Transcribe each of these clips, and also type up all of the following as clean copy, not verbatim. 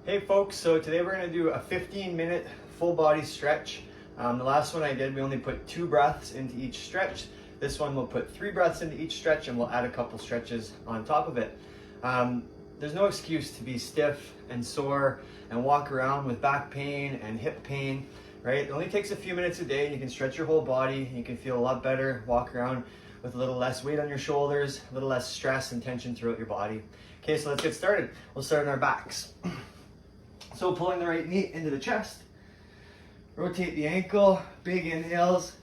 Hey folks, so today we're going to do a 15-minute full body stretch. The last one I did, we only put 2 breaths into each stretch. This one we'll put 3 breaths into each stretch and we'll add a couple stretches on top of it. There's no excuse to be stiff and sore and walk around with back pain and hip pain, right? It only takes a few minutes a day and you can stretch your whole body. You can feel a lot better, walk around with a little less weight on your shoulders, a little less stress and tension throughout your body. Okay, so let's get started. We'll start on our backs. So pulling the right knee into the chest, rotate the ankle, big inhales,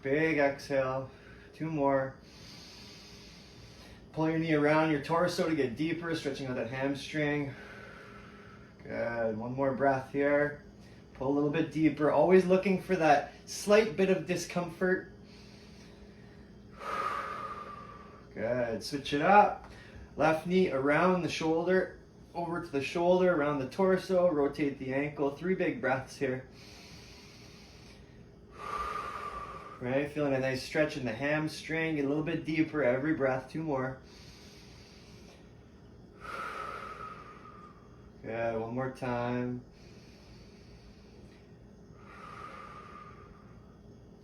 big exhale, 2 more. Pull your knee around your torso to get deeper, stretching out that hamstring. Good, 1 more breath here. Pull a little bit deeper, always looking for that slight bit of discomfort. Good, switch it up. Left knee around the shoulder, over to the shoulder, around the torso, rotate the ankle. 3 big breaths here. Right, feeling a nice stretch in the hamstring. Get a little bit deeper every breath. 2 more. Good, 1 more time.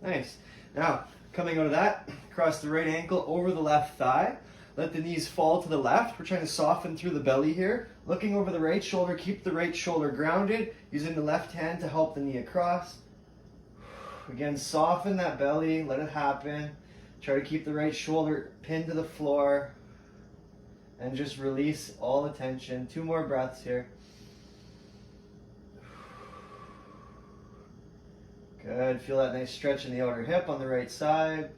Nice. Now, coming out of that, cross the right ankle over the left thigh. Let the knees fall to the left. We're trying to soften through the belly here. Looking over the right shoulder, keep the right shoulder grounded, using the left hand to help the knee across. Again, soften that belly, let it happen. Try to keep the right shoulder pinned to the floor. And just release all the tension. 2 more breaths here. Good, feel that nice stretch in the outer hip on the right side.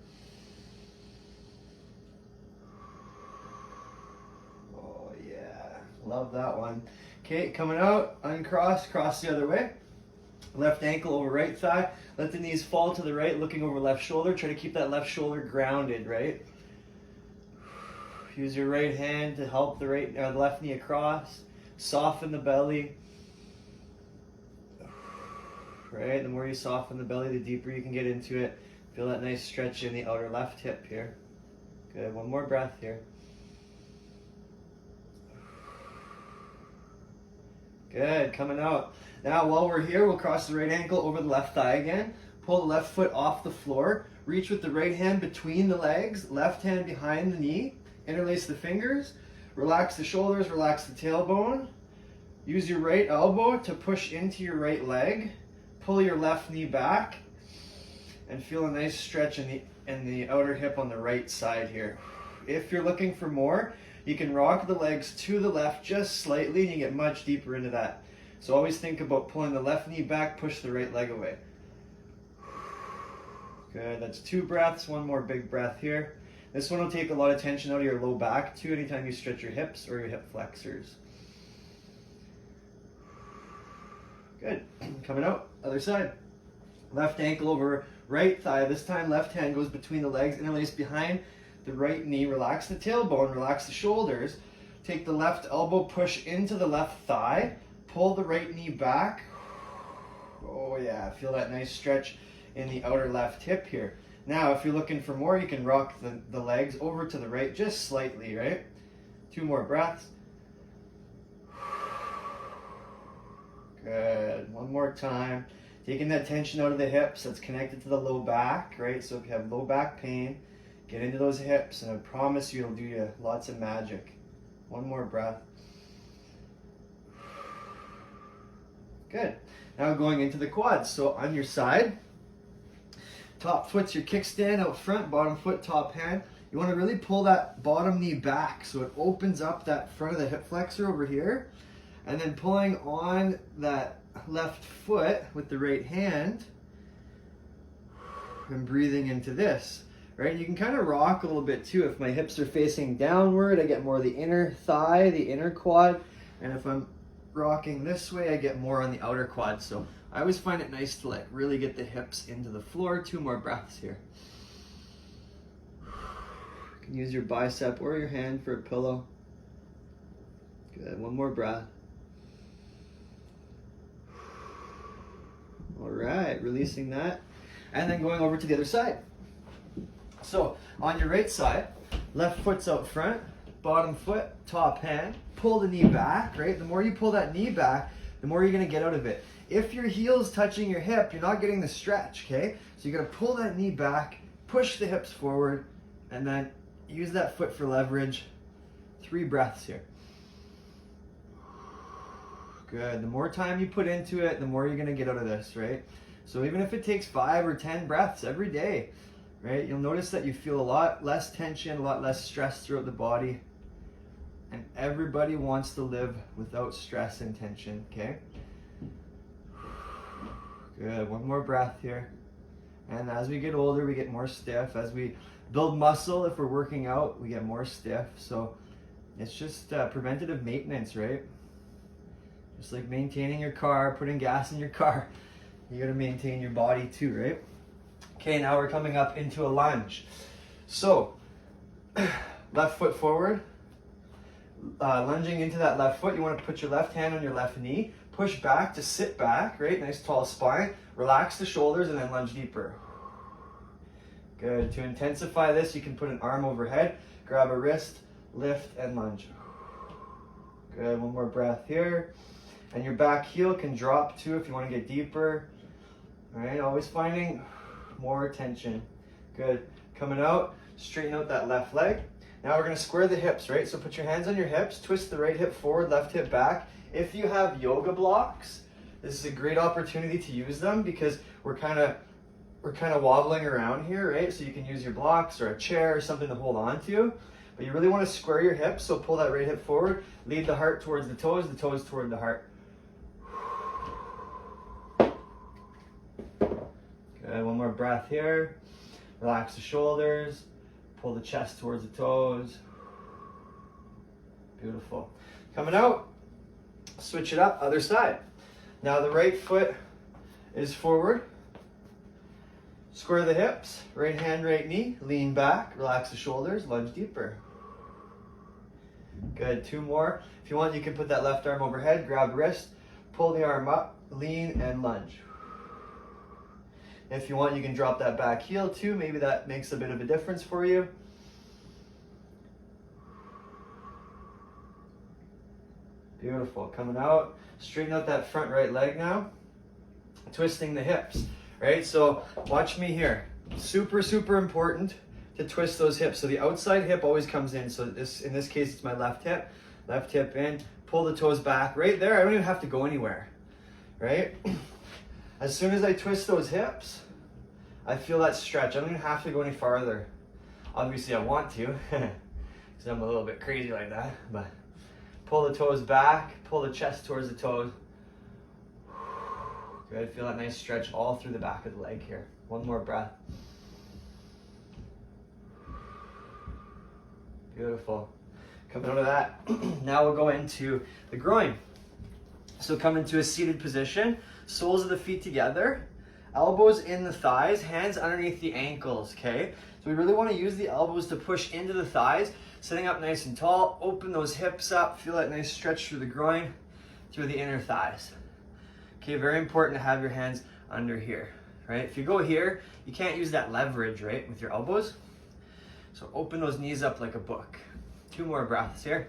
Love that one. Okay, coming out, uncross, cross the other way. Left ankle over right thigh. Let the knees fall to the right, looking over left shoulder. Try to keep that left shoulder grounded, right? Use your right hand to help the left knee across. Soften the belly. Right, the more you soften the belly, the deeper you can get into it. Feel that nice stretch in the outer left hip here. Good, 1 more breath here. Good, coming out. Now while we're here, we'll cross the right ankle over the left thigh again. Pull the left foot off the floor. Reach with the right hand between the legs, left hand behind the knee. Interlace the fingers. Relax the shoulders, relax the tailbone. Use your right elbow to push into your right leg. Pull your left knee back. And feel a nice stretch in the outer hip on the right side here. If you're looking for more, you can rock the legs to the left just slightly and you get much deeper into that. So always think about pulling the left knee back, push the right leg away. Good, that's 2 breaths, 1 more big breath here. This one will take a lot of tension out of your low back too anytime you stretch your hips or your hip flexors. Good, coming out, other side. Left ankle over right thigh. This time left hand goes between the legs, interlace behind the right knee, relax the tailbone, relax the shoulders. Take the left elbow, push into the left thigh, pull the right knee back. Oh yeah, feel that nice stretch in the outer left hip here. Now, if you're looking for more, you can rock the legs over to the right just slightly, right? 2 more breaths. Good, 1 more time. Taking that tension out of the hips that's connected to the low back, right? So if you have low back pain, get into those hips, and I promise you it'll do you lots of magic. 1 more breath. Good. Now going into the quads. So on your side, top foot's your kickstand out front, bottom foot, top hand. You want to really pull that bottom knee back so it opens up that front of the hip flexor over here. And then pulling on that left foot with the right hand and breathing into this. Right, you can kind of rock a little bit too. If my hips are facing downward, I get more of the inner thigh, the inner quad. And if I'm rocking this way, I get more on the outer quad. So I always find it nice to really get the hips into the floor. 2 more breaths here. You can use your bicep or your hand for a pillow. Good, 1 more breath. All right, releasing that. And then going over to the other side. So on your right side, left foot's out front, bottom foot, top hand, pull the knee back, right? The more you pull that knee back, the more you're gonna get out of it. If your heel's touching your hip, you're not getting the stretch, okay? So you're gonna pull that knee back, push the hips forward, and then use that foot for leverage. 3 breaths here. Good. The more time you put into it, the more you're gonna get out of this, right? So even if it takes 5 or 10 breaths every day, right? You'll notice that you feel a lot less tension, a lot less stress throughout the body. And everybody wants to live without stress and tension, okay? Good. One more breath here. And as we get older, we get more stiff. As we build muscle, if we're working out, we get more stiff. So it's just preventative maintenance, right? Just like maintaining your car, putting gas in your car. You gotta maintain your body too, right? Okay, now we're coming up into a lunge. So, left foot forward. Lunging into that left foot, you wanna put your left hand on your left knee. Push back to sit back, right? Nice tall spine. Relax the shoulders and then lunge deeper. Good. To intensify this, you can put an arm overhead, grab a wrist, lift, and lunge. Good. One more breath here. And your back heel can drop too if you want to get deeper. All right, always finding more tension. Good. Coming out, straighten out that left leg. Now we're going to square the hips, right? So put your hands on your hips, twist the right hip forward, left hip back. If you have yoga blocks, this is a great opportunity to use them because we're kind of wobbling around here, right? So you can use your blocks or a chair or something to hold on to. But you really want to square your hips, so pull that right hip forward, lead the heart towards the toes toward the heart. Good, one more breath here. Relax the shoulders, pull the chest towards the toes. Beautiful. Coming out, switch it up, other side. Now the right foot is forward. Square the hips, right hand, right knee, lean back, relax the shoulders, lunge deeper. Good, 2 more. If you want, you can put that left arm overhead, grab wrist, pull the arm up, lean and lunge. If you want, you can drop that back heel too. Maybe that makes a bit of a difference for you. Beautiful, coming out, straighten out that front right leg now. Twisting the hips, right? So watch me here. Super, super important to twist those hips. So the outside hip always comes in. So in this case, it's my left hip in, pull the toes back. Right there, I don't even have to go anywhere, right? As soon as I twist those hips, I feel that stretch. I don't even have to go any farther. Obviously, I want to, because I'm a little bit crazy like that, but pull the toes back, pull the chest towards the toes. Good, feel that nice stretch all through the back of the leg here. One more breath. Beautiful. Coming out of that, now we'll go into the groin. So come into a seated position, soles of the feet together, elbows in the thighs, hands underneath the ankles, okay? So we really want to use the elbows to push into the thighs, sitting up nice and tall, open those hips up, feel that nice stretch through the groin, through the inner thighs. Okay, very important to have your hands under here, right? If you go here, you can't use that leverage, right, with your elbows. So open those knees up like a book. 2 more breaths here.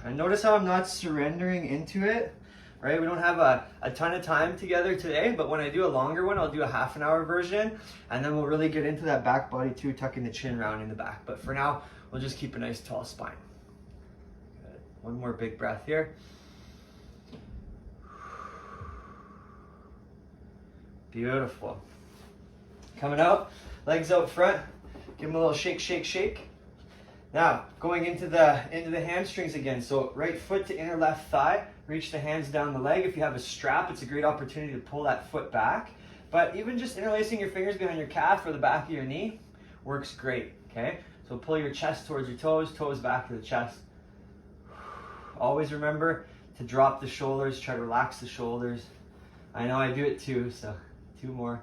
And notice how I'm not surrendering into it, right? We don't have a ton of time together today, but when I do a longer one, I'll do a half an hour version, and then we'll really get into that back body too, tucking the chin round in the back. But for now, we'll just keep a nice tall spine. Good. 1 more big breath here. Beautiful. Coming out, legs out front, give them a little shake, shake, shake. Now, going into the hamstrings again. So right foot to inner left thigh, reach the hands down the leg. If you have a strap, it's a great opportunity to pull that foot back. But even just interlacing your fingers behind your calf or the back of your knee works great, okay? So pull your chest towards your toes, toes back to the chest. Always remember to drop the shoulders, try to relax the shoulders. I know I do it too, so 2 more.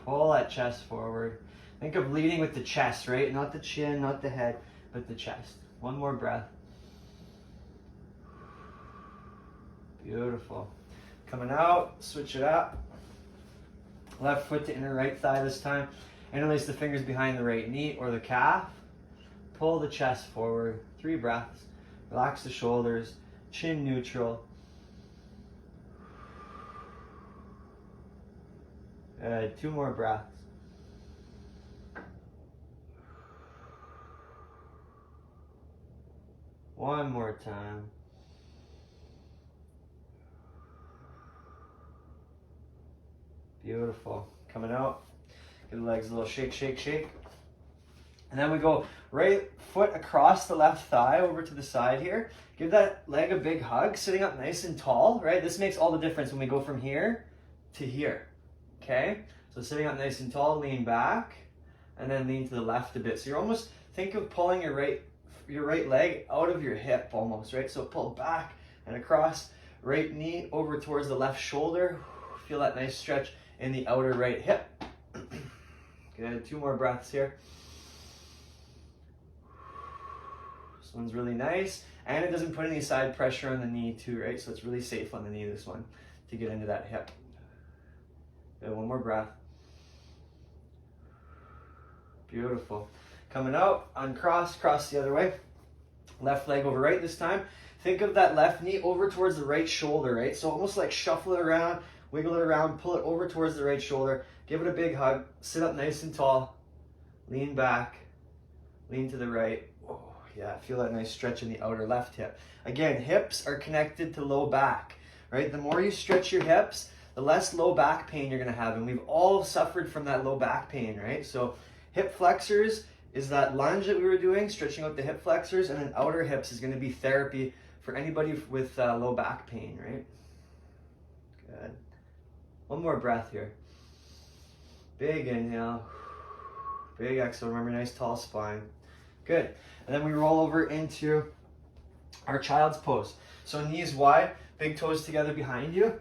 Pull that chest forward. Think of leading with the chest, right? Not the chin, not the head, but the chest. 1 more breath. Beautiful. Coming out, switch it up. Left foot to inner right thigh this time. Interlace the fingers behind the right knee or the calf. Pull the chest forward. 3 breaths. Relax the shoulders. Chin neutral. Good. 2 more breaths. One more time. Beautiful. Coming out. Give the legs a little shake, shake, shake. And then we go right foot across the left thigh over to the side here. Give that leg a big hug, sitting up nice and tall, right? This makes all the difference when we go from here to here, okay? So sitting up nice and tall, lean back, and then lean to the left a bit. So you're almost, think of pulling your right leg out of your hip almost, right? So pull back and across, right knee over towards the left shoulder. Feel that nice stretch in the outer right hip. Good, 2 more breaths here. This one's really nice, and it doesn't put any side pressure on the knee too, right? So it's really safe on the knee, this one, to get into that hip. Good, 1 more breath. Beautiful. Coming out, uncross, cross the other way. Left leg over right this time. Think of that left knee over towards the right shoulder, right? So almost like shuffle it around, wiggle it around, pull it over towards the right shoulder. Give it a big hug. Sit up nice and tall. Lean back. Lean to the right. Oh, yeah, feel that nice stretch in the outer left hip. Again, hips are connected to low back, right? The more you stretch your hips, the less low back pain you're going to have. And we've all suffered from that low back pain, right? So hip flexors is that lunge that we were doing, stretching out the hip flexors, and then outer hips is going to be therapy for anybody with low back pain, right? Good. 1 more breath here. Big inhale. Big exhale. Remember, nice tall spine. Good. And then we roll over into our child's pose. So knees wide, big toes together behind you.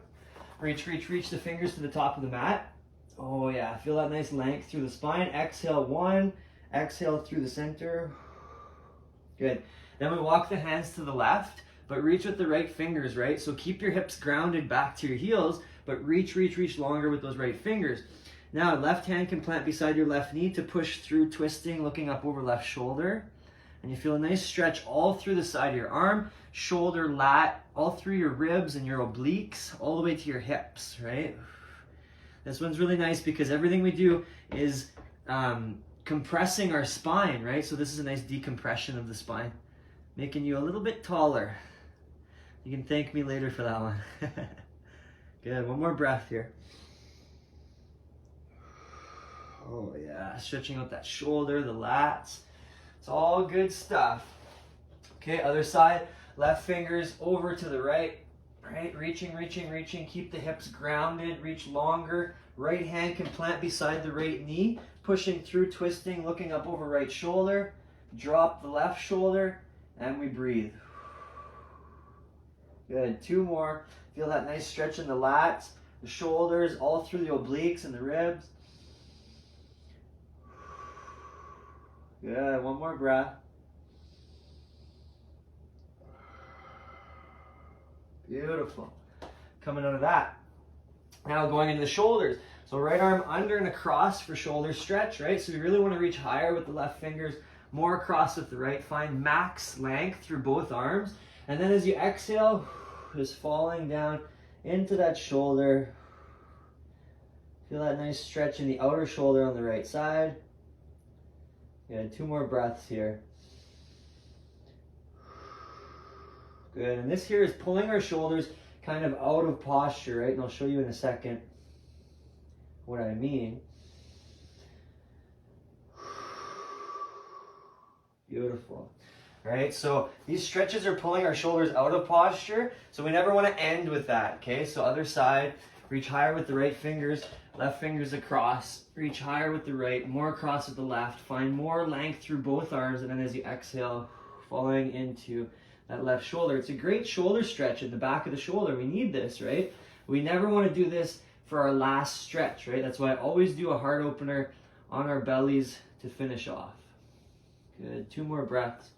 Reach, reach, reach the fingers to the top of the mat. Oh yeah, feel that nice length through the spine. Exhale 1. Exhale through the center. Good. Then we walk the hands to the left, but reach with the right fingers, right? So keep your hips grounded back to your heels, but reach, reach, reach longer with those right fingers. Now, left hand can plant beside your left knee to push through, twisting, looking up over left shoulder. And you feel a nice stretch all through the side of your arm, shoulder, lat, all through your ribs and your obliques, all the way to your hips, right? This one's really nice because everything we do is compressing our spine, right? So this is a nice decompression of the spine, making you a little bit taller. You can thank me later for that one. Good, 1 more breath here. Oh yeah, stretching out that shoulder, the lats. It's all good stuff. Okay, other side, left fingers over to the right, right? Reaching, reaching, reaching. Keep the hips grounded, reach longer. Right hand can plant beside the right knee, pushing through, twisting, looking up over right shoulder. Drop the left shoulder, and we breathe. Good, 2 more. Feel that nice stretch in the lats, the shoulders, all through the obliques and the ribs. Good, 1 more breath. Beautiful. Coming out of that. Now going into the shoulders. So right arm under and across for shoulder stretch, right? So we really want to reach higher with the left fingers, more across with the right. Find max length through both arms. And then as you exhale, just falling down into that shoulder. Feel that nice stretch in the outer shoulder on the right side. Good, 2 more breaths here. Good, and this here is pulling our shoulders kind of out of posture, right? And I'll show you in a second what I mean. Beautiful. All right, so these stretches are pulling our shoulders out of posture, so we never want to end with that, okay? So other side, reach higher with the right fingers, left fingers across, reach higher with the right, more across with the left, find more length through both arms, and then as you exhale, falling into that left shoulder. It's a great shoulder stretch in the back of the shoulder. We need this, right? We never want to do this for our last stretch, right? That's why I always do a heart opener on our bellies to finish off. Good, 2 more breaths.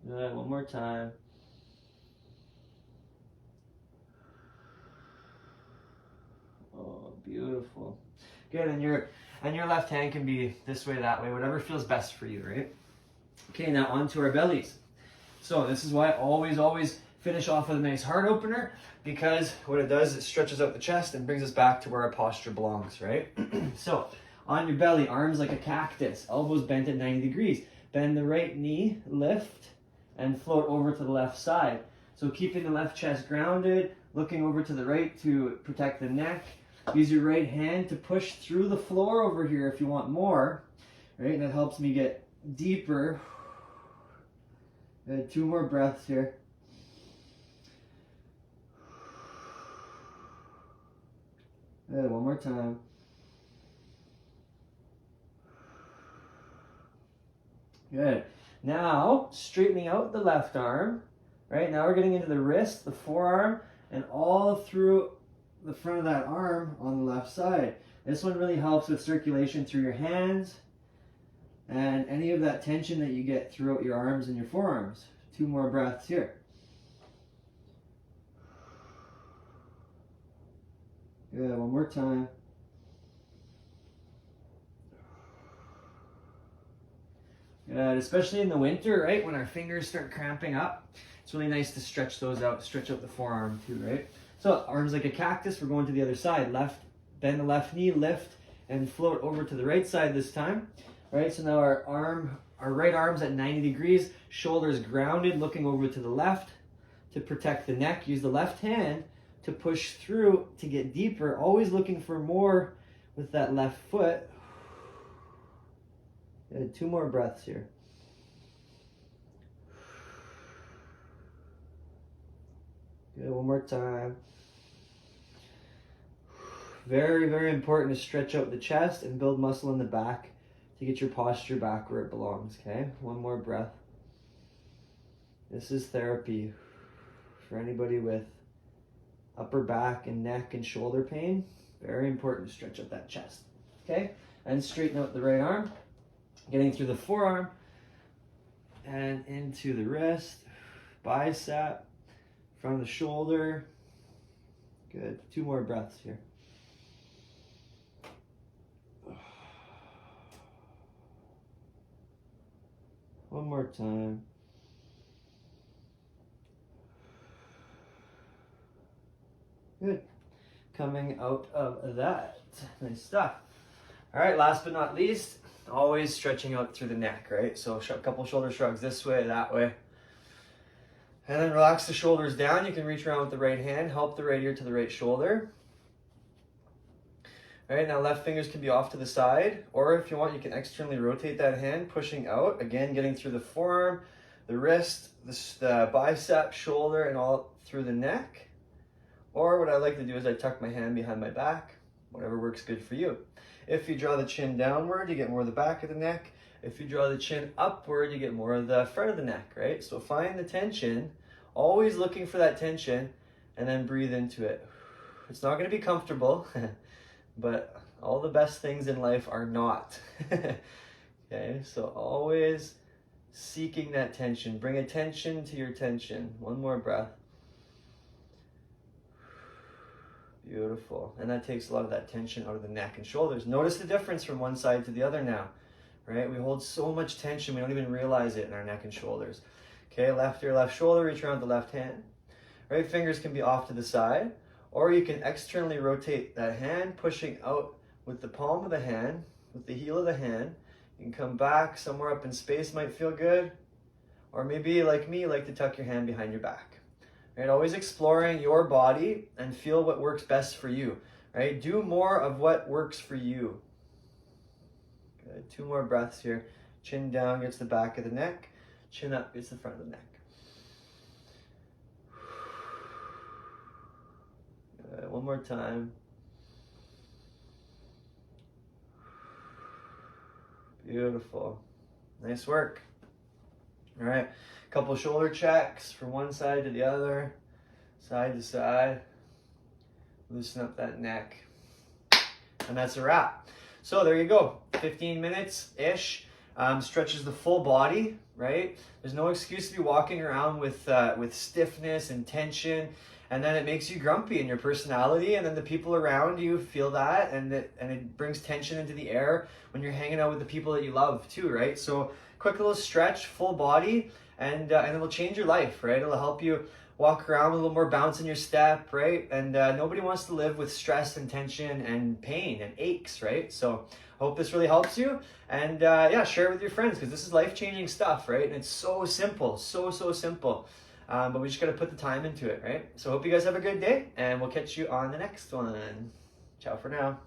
Good, 1 more time. Beautiful. Good, and your left hand can be this way, that way, whatever feels best for you, right? Okay, now onto our bellies. So this is why I always finish off with a nice heart opener, because what it does, it stretches out the chest and brings us back to where our posture belongs, right? So on your belly, arms like a cactus, elbows bent at 90 degrees. Bend the right knee, lift, and float over to the left side. So keeping the left chest grounded, looking over to the right to protect the neck. Use your right hand to push through the floor over here if you want more, right? That helps me get deeper. Good, 2 more breaths here. Good, 1 more time. Good. Now, straightening out the left arm, right? Now we're getting into the wrist, the forearm, and all through the front of that arm on the left side. This one really helps with circulation through your hands and any of that tension that you get throughout your arms and your forearms. 2 more breaths here. Good, 1 more time. Good, especially in the winter, right? When our fingers start cramping up, it's really nice to stretch those out, stretch out the forearm too, right? So arms like a cactus, we're going to the other side. Left, bend the left knee, lift, and float over to the right side this time. Right, so now our right arm's at 90 degrees, shoulders grounded, looking over to the left to protect the neck. Use the left hand to push through to get deeper, always looking for more with that left foot. Good, 2 more breaths here. Good, 1 more time. Very, very important to stretch out the chest and build muscle in the back to get your posture back where it belongs, okay? 1 more breath. This is therapy for anybody with upper back and neck and shoulder pain. Very important to stretch out that chest, okay? And straighten out the right arm, getting through the forearm and into the wrist, bicep, front of the shoulder. Good, 2 more breaths here. One more time. Good. Coming out of that. Nice stuff. All right, last but not least, always stretching out through the neck, right? So a couple shoulder shrugs this way, that way. And then relax the shoulders down. You can reach around with the right hand, help the right ear to the right shoulder. All right, now left fingers can be off to the side, or if you want, you can externally rotate that hand, pushing out, again, getting through the forearm, the wrist, the bicep, shoulder, and all through the neck. Or what I like to do is I tuck my hand behind my back, whatever works good for you. If you draw the chin downward, you get more of the back of the neck. If you draw the chin upward, you get more of the front of the neck, right? So find the tension, always looking for that tension, and then breathe into it. It's not going to be comfortable. But all the best things in life are not. Okay, so always seeking that tension. Bring attention to your tension. 1 more breath. Beautiful. And that takes a lot of that tension out of the neck and shoulders. Notice the difference from one side to the other now, right? We hold so much tension, we don't even realize it in our neck and shoulders. Okay, left ear, left shoulder, reach around the left hand. Right fingers can be off to the side. Or you can externally rotate that hand, pushing out with the palm of the hand, with the heel of the hand. You can come back somewhere up in space, might feel good. Or maybe, like me, you like to tuck your hand behind your back. Right? Always exploring your body and feel what works best for you. Right? Do more of what works for you. Good. 2 more breaths here. Chin down gets the back of the neck. Chin up gets the front of the neck. 1 more time. Beautiful. Nice work. All right. Couple shoulder checks from one side to the other, side to side. Loosen up that neck. And that's a wrap. So there you go. 15 minutes-ish. Stretches the full body, right? There's no excuse to be walking around with stiffness and tension. and then it makes you grumpy in your personality, and then the people around you feel that, and it brings tension into the air when you're hanging out with the people that you love too, right? So quick little stretch, full body, and it'll change your life, right? It'll help you walk around with a little more bounce in your step, right? And nobody wants to live with stress and tension and pain and aches, right? So I hope this really helps you, and yeah, share it with your friends, because this is life-changing stuff, right? And it's so simple, so simple. But we just got to put the time into it, right? So hope you guys have a good day, and we'll catch you on the next one. Ciao for now.